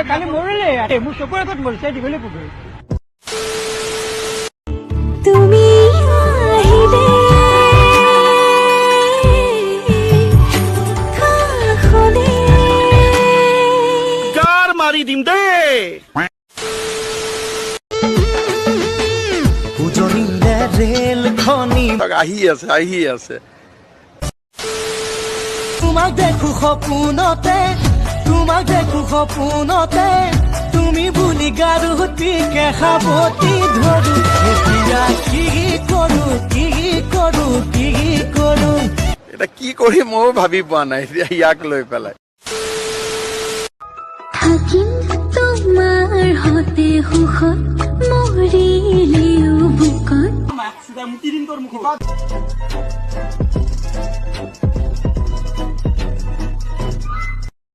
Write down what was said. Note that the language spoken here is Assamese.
কালি মৰিলে মোৰ চকুৰ আগত মৰিছে দীঘলী পুখুৰী তুমি আহিলে কাষলে গাৰ মাৰি দিম দেই উজনিলে ৰেল খনি আহি আছে তোমাক দেখো সপোনতে তুমি বুলি গাৰুটিকে সাৱটি ধৰো এতিয়া কি কৰো এটা কি কৰি ময়ো ভাবি পোৱা নাই এতিয়া ইয়াক লৈ পেলাই থাকিম তোমাৰ হতে সুখত মৰিলেও বুকত